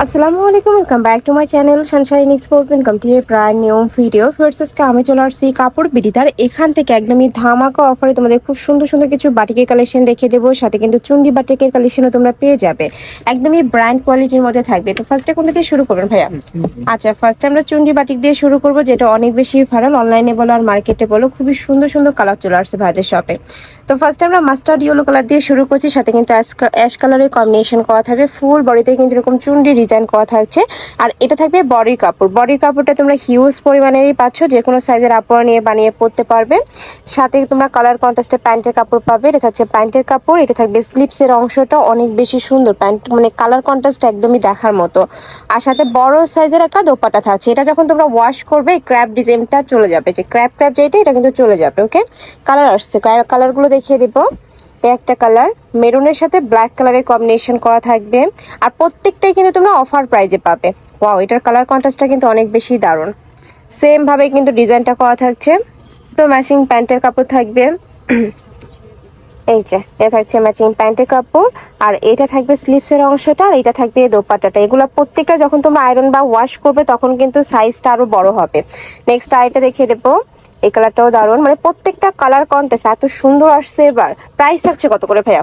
আসসালামু আলাইকুম, welcome back to my channel Sunshine export. Welcome to A brand new video. First আজকে আমি চলে আসছি কাপড় বিডিদার এখান থেকে একদমই ধামাকা অফারে তোমাদের খুব সুন্দর সুন্দর কিছু বাটিকের কালেকশন দেখিয়ে দেবো, সাথে কিন্তু চুন্ডি বাটিকের কালেকশনও তোমরা পেয়ে যাবে, একদমই ব্র্যান্ড কোয়ালিটির মধ্যে থাকবে। তো ফার্স্টে কোনটা দিয়ে শুরু করবেন ভাইয়া? আচ্ছা, ফার্স্টে আমরা চুন্ডি বাটিক দিয়ে শুরু করবো, যেটা অনেক বেশি ভাইরাল, অনলাইনে বলো আর মার্কেটে বলো, খুবই সুন্দর সুন্দর কালার চলে আসছে ভাইদের শপে। তো ফার্স্টে আমরা মাস্টার্ড ইয়েলো কালার দিয়ে শুরু করছি, সাথে কিন্তু অ্যাশ কালারের কম্বিনেশন করা থাকবে, ফুল বডিতে কিন্তু এরকম চুন্ডি ডিজাইন করা থাকছে। আর এটা থাকবে বডির কাপড়। বডির কাপড়টা তোমরা হিউজ পরিমাণেরই পাচ্ছ, যে কোনো সাইজের আপর নিয়ে বানিয়ে পরতে পারবে। সাথে তোমরা কালার কন্ট্রাস্টে প্যান্টের কাপড় পাবে, এটা থাকছে প্যান্টের কাপড়। এটা থাকবে স্লিপসের অংশটা অনেক বেশি সুন্দর, প্যান্ট মানে কালার কন্ট্রাস্ট একদমই দেখার মতো। আর সাথে বড় সাইজের একটা দোপাট্টা থাকছে। এটা যখন তোমরা ওয়াশ করবে ক্র্যাপ ডিজাইনটা চলে যাবে, যে ক্র্যাপ যেটা এটা কিন্তু চলে যাবে। ওকে, কালার আসছে, কালারগুলো দেখিয়ে দিব। একটা কালার মেরুনের সাথে ব্ল্যাক কালারের কম্বিনেশন করা থাকবে, আর প্রত্যেকটাই কিন্তু তোমরা অফার প্রাইজে পাবে। ওয়াও, এটার কালার কন্ট্রাস্টটা কিন্তু অনেক বেশি দারুণ। সেম ভাবে কিন্তু ডিজাইনটা করা থাকছে। তো ম্যাচিং প্যান্টের কাপড় থাকবে, এই যে এটা থাকছে ম্যাচিং প্যান্টের কাপড়। আর এটা থাকবে স্লিভসের অংশটা, আর এটা থাকবে দোপাট্টাটা। এগুলো প্রত্যেকটা যখন তোমরা আয়রন বা ওয়াশ করবে তখন কিন্তু সাইজটা আরো বড় হবে। নেক্সট আরেকটা দেখিয়ে দেবো, এই কালারটাও দারুণ, মানে প্রত্যেকটা কালার কন্ট্রাস্ট এত সুন্দর আসছে। এবার প্রাইস থাকছে কত করে ভাইয়া?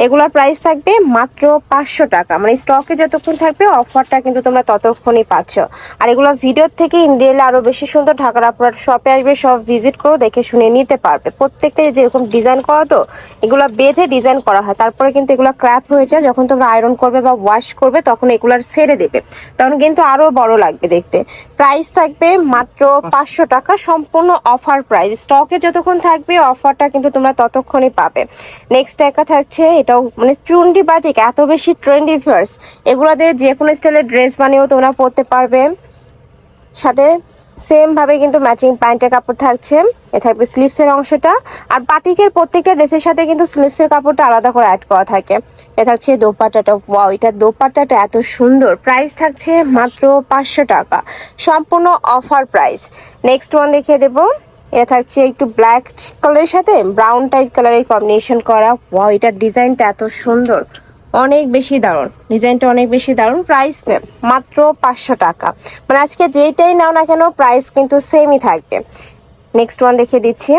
এগুলোর প্রাইস থাকবে মাত্র 500 টাকা। মানে স্টকে যতক্ষণ থাকবে অফারটা কিন্তু তোমরা ততক্ষণই পাচ্ছ। আর এগুলো ভিডিওর থেকে ইন রিয়েল আরো বেশি সুন্দর। ঢাকার আপনার শপে আসবে, সব ভিজিট করো, দেখে শুনে নিতে পারবে। প্রত্যেকটাই যেরকম ডিজাইন করা, তো এগুলো বেঁধে ডিজাইন করা হয়, তারপরে কিন্তু এগুলো ক্র্যাপ হয়ে যায়। যখন তোমরা আয়রন করবে বা ওয়াশ করবে তখন এগুলার ছেড়ে দেবে, তখন কিন্তু আরো বড় লাগবে দেখতে। প্রাইস থাকবে মাত্র 500 টাকা, সম্পূর্ণ অফার প্রাইস। স্টকে যতক্ষণ থাকবে অফারটা কিন্তু তোমরা ততক্ষণই পাবে। নেক্সট একা থাকছে, এটাও মানে চুন্ডি বাটিক, এত বেশি ট্রেন্ডি ফার্স। এগুলো দিয়ে যে কোনো স্টাইলের ড্রেস বানিয়েও তোমরা পরতে পারবে। সাথে সেম ভাবে কিন্তু ম্যাচিং প্যান্টের কাপড় থাকছে, এ থাকবে স্লিভসের অংশটা। আর বাটিকের প্রত্যেকটা ড্রেসের সাথে কিন্তু স্লিভসের কাপড়টা আলাদা করে অ্যাড করা থাকে। এ থাকছে দোপাট্টাটা। ওয়াও, এটা দোপাট্টাটা এত সুন্দর। প্রাইস থাকছে মাত্র 500 টাকা, সম্পূর্ণ অফার প্রাইস। নেক্সট ওয়ান দেখিয়ে দেবো, এটা থাকছে একটু ব্ল্যাক কালারের সাথে ব্রাউন টাইপ কালারের কম্বিনেশন করা। ওয়াও, এটার ডিজাইনটা এত সুন্দর, অনেক বেশি দারুণ, ডিজাইনটা অনেক বেশি দারুণ। প্রাইস মাত্র 500 টাকা। মানে আজকে যেইটাই নাও না কেন প্রাইস কিন্তু সেমই থাকবে। নেক্সট ওয়ান দেখিয়ে দিচ্ছি,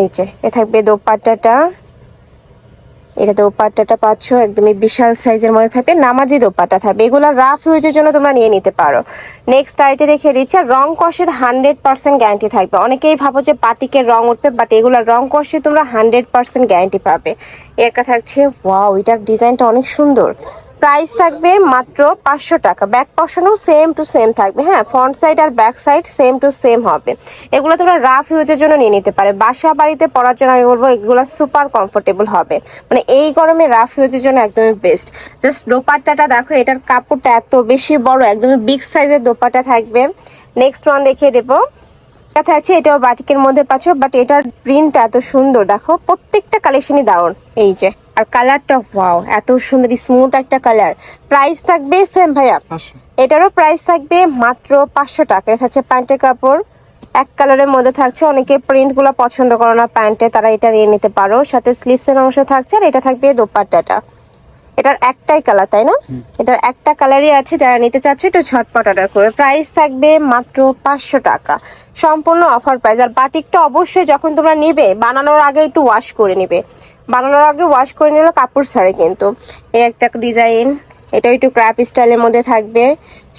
এই যে এ থাকবে দোপাট্টাটা। এটা দোপাট্টাটা পাচ্ছ একদমই বিশাল সাইজের মধ্যে থাকবে, নামাজি দোপাট্টা থাকবে। এগুলো রাফ ইউজের জন্য তোমরা নিয়ে নিতে পারো। নেক্সট আইটে দেখিয়ে দিচ্ছি, রং কষের 100% গ্যারান্টি থাকবে। অনেকেই ভাবো যে বাটিকের রং উঠবে, বাট এগুলো রং কষে তোমরা 100% গ্যারান্টি পাবে। এরকা থাকছে, ওয়াও, এটার ডিজাইনটা অনেক সুন্দর। প্রাইস থাকবে মাত্র 500 টাকা। ব্যাক পশনও সেম টু সেম থাকবে, হ্যাঁ, ফ্রন্ট সাইড আর back side same to same হবে। এগুলো তোমরা রাফ ইউজের জন্য নিয়ে নিতে পারে, বাসা বাড়িতে পরার জন্য আমি বলবো এগুলো সুপার কমফোর্টেবল হবে। মানে এই গরমে রাফ ইউজের জন্য একদমই বেস্ট। জাস্ট দোপাট্টাটা দেখো, এটার কাপড়টা এত বেশি বড়, একদমই বিগ সাইজের দোপাট্টা থাকবে। নেক্সট ওয়ান দেখিয়ে দেবো, কথা আছে, এটাও বাটিকের মধ্যে পাচ্ছ, বাট এটার প্রিন্টটা এত সুন্দর, দেখো প্রত্যেকটা কালেকশনই দারুণ। এই যে, আর কালারটা ওয়াও, এত সুন্দর স্মুথ একটা কালার। প্রাইস থাকবে সেম ভাইয়া, এটারও প্রাইস থাকবে মাত্র 500 টাকা। এটা হচ্ছে প্যান্টের কাপড়, এক কালারের মধ্যে থাকছে। অনেকে প্রিন্টগুলো পছন্দ করো না প্যান্টে, তারা এটা নিয়ে নিতে পারো। সাথে স্লিভসের অংশ থাকছে, আর এটা থাকবে দোপাট্টাটা। এটার একটাই কালার, তাই না? এটার একটা কালারই আছে, যারা নিতে চাচ্ছ একটু ঝটপট অর্ডার করে। প্রাইস থাকবে মাত্র 500 টাকা, সম্পূর্ণ অফার প্রাইস। আর বাটিকটা অবশ্যই যখন তোমরা নিবে বানানোর আগে একটু ওয়াশ করে নিবে, বানানোর আগে ওয়াশ করে নিলে কাপড় ছাড়ে কিন্তু। এই একটা ডিজাইন, এটা একটু ক্র্যাপ স্টাইলের মধ্যে থাকবে,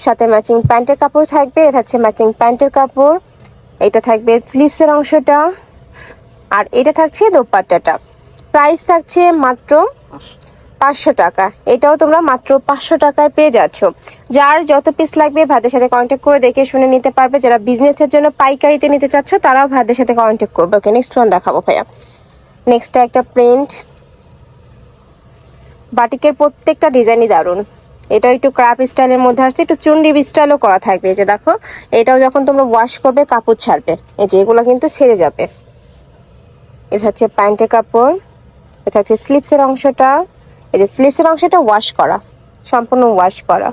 সাথে ম্যাচিং প্যান্টের কাপড় থাকবে। এটা হচ্ছে ম্যাচিং প্যান্টের কাপড়, এটা থাকবে স্লিভসের অংশটা, আর এটা থাকছে দোপাট্টাটা। প্রাইস থাকছে মাত্র 500 টাকা। এটাও তোমরা মাত্র 500 টাকায় পেয়ে যাচ্ছ। যার যত পিস লাগবে ভাইদের সাথে কন্ট্যাক্ট করে দেখে শুনে নিতে পারবে। যারা বিজনেসের জন্য পাইকারিতে নিতে চাচ্ছ তারাও ভাইদের সাথে কন্ট্যাক্ট করবে। ওকে, নেক্সট ওয়ান দেখাবো ভাইয়া। নেক্সট একটা প্রিন্ট, বাটিকের প্রত্যেকটা ডিজাইনই দারুণ। এটা একটু ক্রাপ স্টাইলের মধ্যে আসছে, একটু চুন্ডি স্টাইলও করা থাকবে। এই যে দেখো, এটাও যখন তোমরা ওয়াশ করবে কাপড় ছাড়বে, এই যে এগুলো কিন্তু ছেড়ে যাবে। এটা হচ্ছে প্যান্টের কাপড়, এটা হচ্ছে স্লিভসের অংশটা। এই যে স্লিভসের অংশটা ওয়াশ করা, সম্পূর্ণ ওয়াশ করা।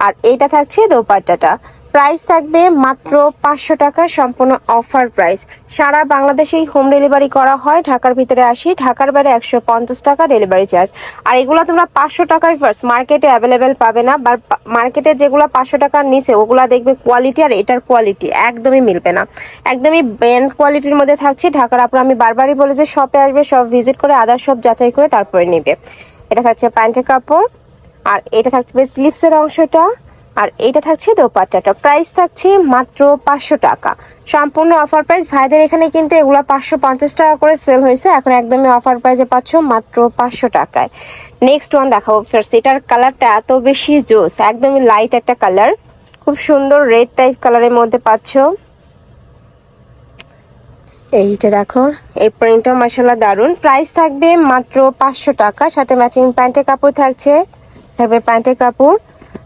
আর এইটা থাকছে দোপাট্টাটা। প্রাইস থাকবে মাত্র 500 টাকা, সম্পূর্ণ অফার প্রাইস। সারা বাংলাদেশেই হোম ডেলিভারি করা হয়, ঢাকার ভিতরে 80, ঢাকার বাইরে 150 টাকা ডেলিভারি চার্জ। আর এগুলো তোমরা 500 টাকায় ফার্স্ট মার্কেটে অ্যাভেলেবেল পাবে না, বা মার্কেটে যেগুলো 500 টাকার নিচে ওগুলা দেখবে কোয়ালিটি আর এটার কোয়ালিটি একদমই মিলবে না, একদমই ব্র্যান্ড কোয়ালিটির মধ্যে থাকছে। ঢাকার আপনার আমি বারবারই বলে যে শপে আসবে, সব ভিজিট করে আদার শপ যাচাই করে তারপরে নেবে। এটা থাকছে প্যান্টের কাপড়, আর এটা থাকবে স্লিভসের অংশটা, আর এইটা থাকছে দোপাট্টাটা। প্রাইস থাকছে মাত্র 500 টাকা, সম্পূর্ণ অফার প্রাইস। ভাইদের এখানে কিন্তু এগুলো 550 টাকা করে সেল হয়েছে, এখন একদমই অফার প্রাইসে পাচ্ছ মাত্র 500 টাকায়। নেক্সট ওয়ান দেখাবো ফার্স্ট। এটার কালারটা এত বেশি জোস, একদমই লাইট একটা কালার, খুব সুন্দর রেড টাইপ কালারের মধ্যে পাচ্ছ। এইটা দেখো, এই প্রিন্টটা মাশাআল্লাহ দারুন। প্রাইস থাকবে মাত্র 500 টাকা, সাথে ম্যাচিং প্যান্টের কাপড় থাকছে, প্যান্টের কাপড়।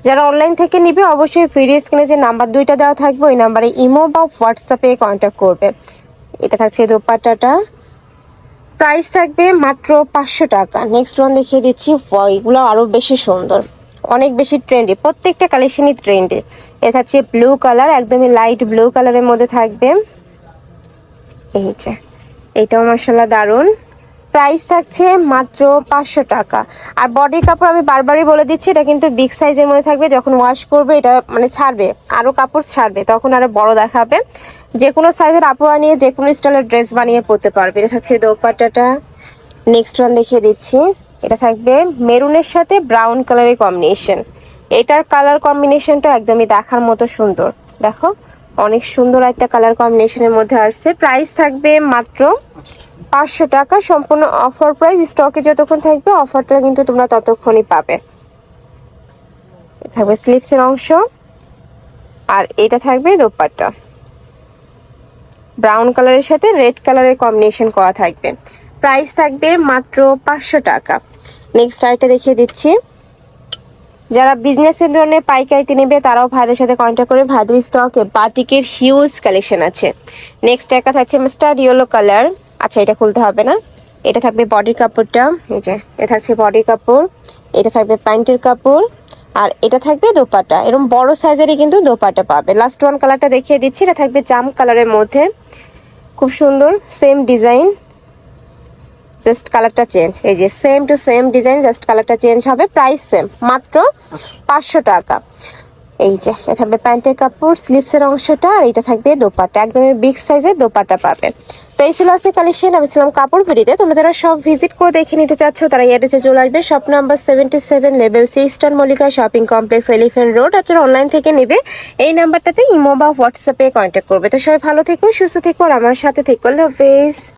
যারা অনলাইন থেকে নিবে অবশ্যই ভিডিও স্ক্রিনে যে নাম্বার দুইটা দেওয়া থাকবে ওই নাম্বারে ইমো বা হোয়াটসঅ্যাপে কন্ট্যাক্ট করবে। এটা থাকছে দোপাট্টাটা, প্রাইস থাকবে মাত্র 500 টাকা। নেক্সট ওয়ান দেখিয়ে দিচ্ছি, এগুলো আরো বেশি সুন্দর, অনেক বেশি ট্রেন্ডি, প্রত্যেকটা কালেকশনই ট্রেন্ডি। এটা হচ্ছে ব্লু কালার, একদমই লাইট ব্লু কালারের মধ্যে থাকবে। এই যে এটাও মাশাআল্লাহ দারুন। প্রাইস থাকছে মাত্র 500 টাকা। আর বডির কাপড় আমি বারবারই বলে দিচ্ছি, এটা কিন্তু বিগ সাইজের মধ্যে থাকবে, যখন ওয়াশ করবে এটা মানে ছাড়বে, আরো কাপড় ছাড়বে, তখন আরো বড় দেখাবে। যে কোনো সাইজের আপুরা নিয়ে যে কোনো স্টাইলের ড্রেস বানিয়ে পরতে পারবে। এটা থাকছে দোপাট্টাটা। নেক্সট ওয়ান দেখিয়ে দিচ্ছি, এটা থাকবে মেরুনের সাথে ব্রাউন কালারের কম্বিনেশন। এটার কালার কম্বিনেশনটা একদমই দেখার মতো সুন্দর, দেখো অনেক সুন্দর একটা কালার কম্বিনেশনের মধ্যে আসছে। প্রাইস থাকবে মাত্র 500 টাকা, সম্পূর্ণ অফার প্রাইস। স্টকে যতক্ষণ থাকবে অফারটা কিন্তু তোমরা ততক্ষণই পাবে। থাকবে স্লিভসের অংশ, আর এটা থাকবে দোপাট্টা, ব্রাউন কালারের সাথে রেড কালারের কম্বিনেশন করা থাকবে। প্রাইস থাকবে মাত্র 500 টাকা। নেক্সট আইটা দেখিয়ে দিচ্ছি, যারা বিজনেসের জন্য পাইকারিতে নেবে তারাও ভাইদের সাথে কন্ট্যাক্ট করে, ভাইদের স্টকে বাটিকের হিউজ কালেকশন আছে। নেক্সট একটা থাকছে মাস্টার্ড ইয়েলো কালার, আচ্ছা এটা খুলতে হবে না। এটা থাকবে বডির কাপড়টা, এই যে এটা থাকছে বডির কাপড়, এটা থাকবে প্যান্টের কাপড়, আর এটা থাকবে দোপাট্টা। এরকম বড় সাইজেরই কিন্তু দোপাট্টা পাবে। লাস্ট ওয়ান কালারটা দেখিয়ে দিচ্ছি, এটা থাকবে জাম কালারের মধ্যে, খুব সুন্দর সেম ডিজাইন, জাস্ট কালারটা চেঞ্জ। এই যে same to same design, just কালারটা চেঞ্জ হবে। প্রাইস সেম, মাত্র 500 টাকা। এই যে এটা থাকবে প্যান্টের কাপড়, স্লিভসের অংশটা, আর এটা থাকবে দোপাট্টা, একদমই বিগ সাইজের দোপাট্টা পাবে। তো এই ছিল আজকে কালেকশন। আমি ছিলাম কাপড় বিড়িতে। তোমরা যারা সব ভিজিট করে দেখে নিতে চাচ্ছ তারা এড্রেসে চলে আসবে, shop number 77, level 6, eastern Mallika shopping complex, elephant road. আর যারা অনলাইন থেকে নেবে এই নাম্বারটাতে ইমো বা হোয়াটসঅ্যাপে কন্ট্যাক্ট করবে। তো সবাই ভালো থেকো, সুস্থ থেকো, আর আমার সাথে থেকো। আল্লাহ হাফেজ।